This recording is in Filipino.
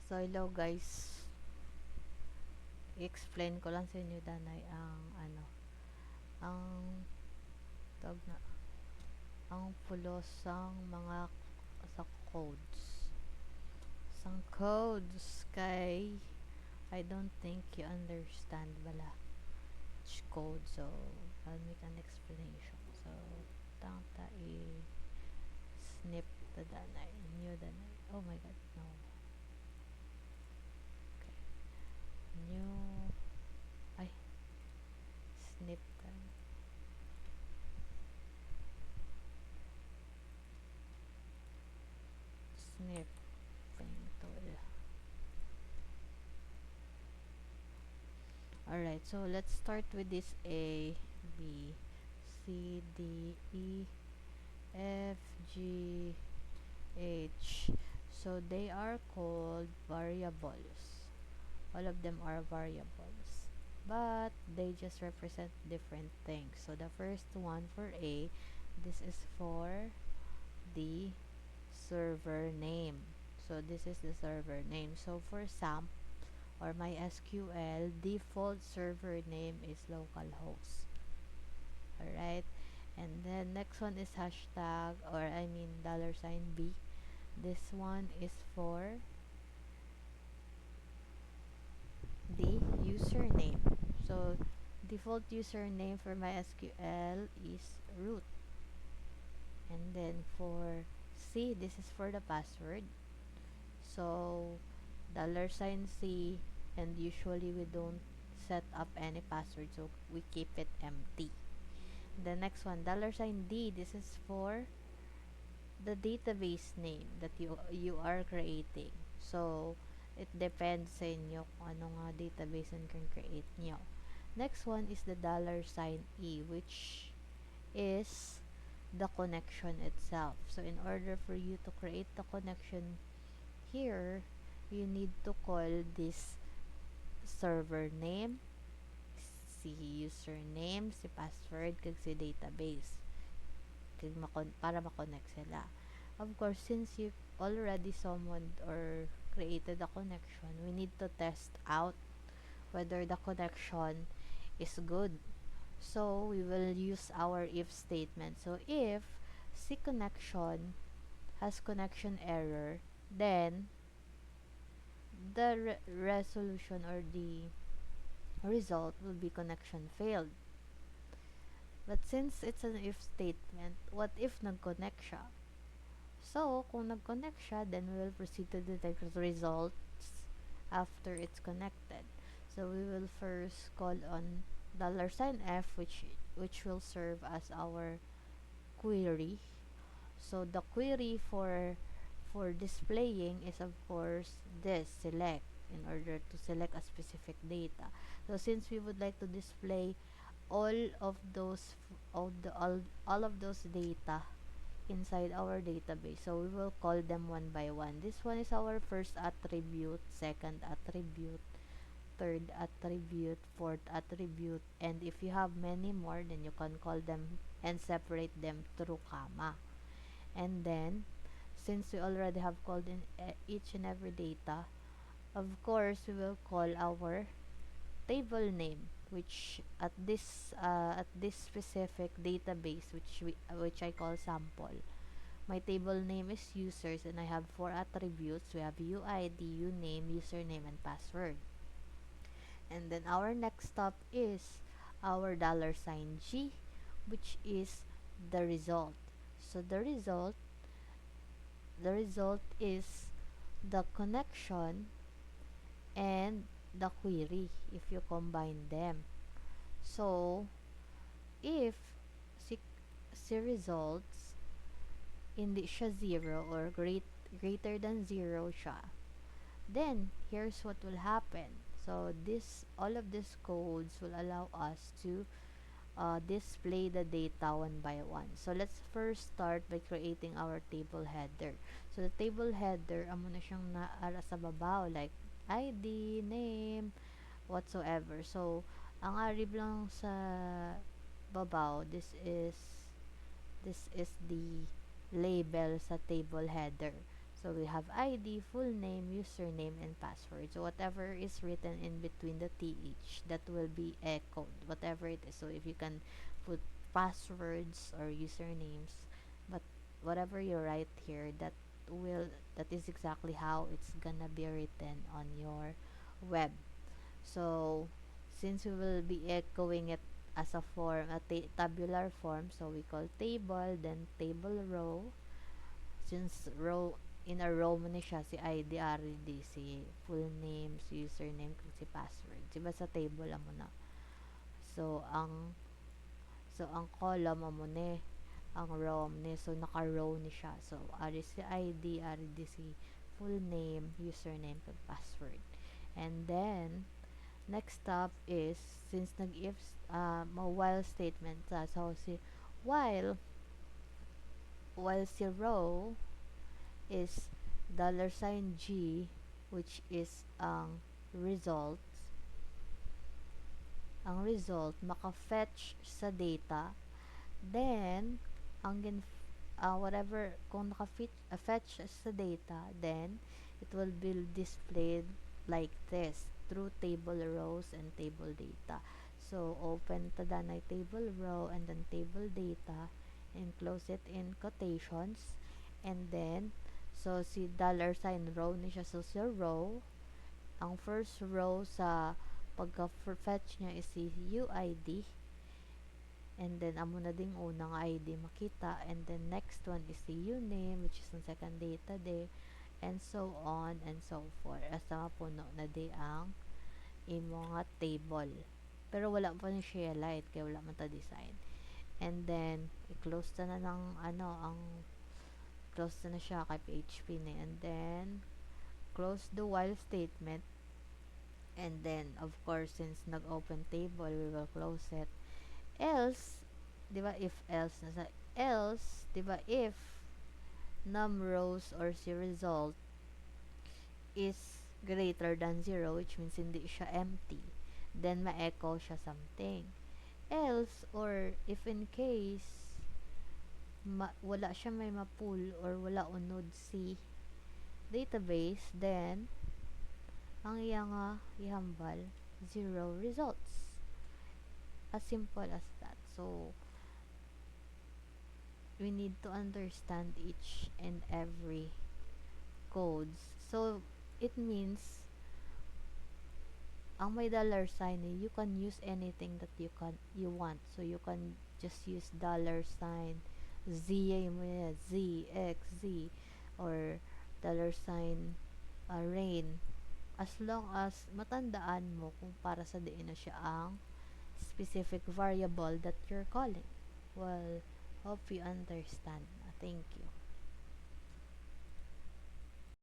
So, hello guys. I-explain ko lang sa inyo danay ang tawag na, ang pulos sang mga sa codes. Sang codes kay I don't think you understand bala each code. So, I'll make an explanation. So, tangta i-snip the danay. New danay. Oh my god, no. Okay. New ay snip ka. Snip tool. Alright, so let's start with this A, B, C, D, E, F, G, H. So they are called variables. All of them are variables. But they just represent different things. So the first one for A, this is for the server name. So this is the server name. So for SAMP or MySQL, default server name is localhost. Alright, and then next one is hashtag, or I mean $B. This one is for the username. So default username for MySQL is root. And then for C, this is for the password. So $C, and usually we don't set up any password, so we keep it empty. The next one, $D, this is for the database name that you are creating. So it depends sa inyo kung anong database ang create nyo. Next one is the $E, which is the connection itself. So in order for you to create the connection here, you need to call this server name, si username, si password, kag si database, kag para ma-connect sila. Of course, since you already summoned or created a connection, we need to test out whether the connection is good. So we will use our if statement. So if si connection has connection error, then the resolution or the result will be connection failed. But since it's an if statement, what if nag-connect siya? So, kung nag-connect siya, then we will proceed to detect results after it's connected. So, we will first call on $F, which will serve as our query. So, the query for displaying is of course this select, in order to select a specific data. So, since we would like to display all of those all of those data inside our database, so we will call them one by one. This one is our first attribute, second attribute, third attribute, fourth attribute, and if you have many more, then you can call them and separate them through comma. And then since we already have called in each and every data, of course we will call our table name, which at this specific database, which I call sample. My table name is users, and I have 4 attributes. We have UID, uname, username, and password. And then our next stop is our $G, which is the result. So the result is the connection and the query if you combine them. So if si results hindi siya 0 or greater than 0 siya, then here's what will happen. So all of these codes will allow us to display the data one by one. So let's first start by creating our table header. So the table header, amo na siyang naara sa babaw, like ID, name, whatsoever. So ang arib lang sa babaw, this is the label sa table header. So we have ID, full name, username, and password. So whatever is written in between the TH, that will be echoed, whatever it is. So if you can put passwords or usernames, but whatever you write here, will that is exactly how it's gonna be written on your web. So since we will be echoing it as a form, a tabular form, so we call table, then table row. Since row, in a row mo na siya, si ID, RD, si full name, si username, kung si password. Diba sa table mo na. So, ang column mo na, ang row mo na. So, naka-row ni siya. So, ari si ID, RD, si full name, username, kag password. And then, next step is, since nag-if, while statement sa, so, while, si row, is $G, which is results maka-fetch sa data, then whatever, kung naka-fetch sa data, then it will be displayed like this through table rows and table data. So open ta danay table row and then table data and close it in quotations, and then so si $row ni siya. So sa row, ang first row sa pagka-fetch niya is si UID, and then amo na ding unang ID makita, and then next one is si uname, which is ang second data de, and so on and so forth, hasta mapuno na di ang imo nga table. Pero wala pa ni siya light kaya wala man ta design. And then i-close ta na ng close na siya kay PHP na, and then close the while statement, and then of course since nag-open table, we will close it. Else, di ba, if else na sa else, di ba, if num rows or si result is greater than 0, which means hindi siya empty, then ma-echo siya something. Else, or if in case wala siya may ma-pull or wala unod si database, then ang iya nga ihambal 0 results. As simple as that. So we need to understand each and every codes. So it means ang may $sign, you can use anything that you want. So you can just use $, Z mo yan, Z, X, Z, or $, rain. As long as matandaan mo kung para sa diin na siya ang specific variable that you're calling. Well, hope you understand. Thank you.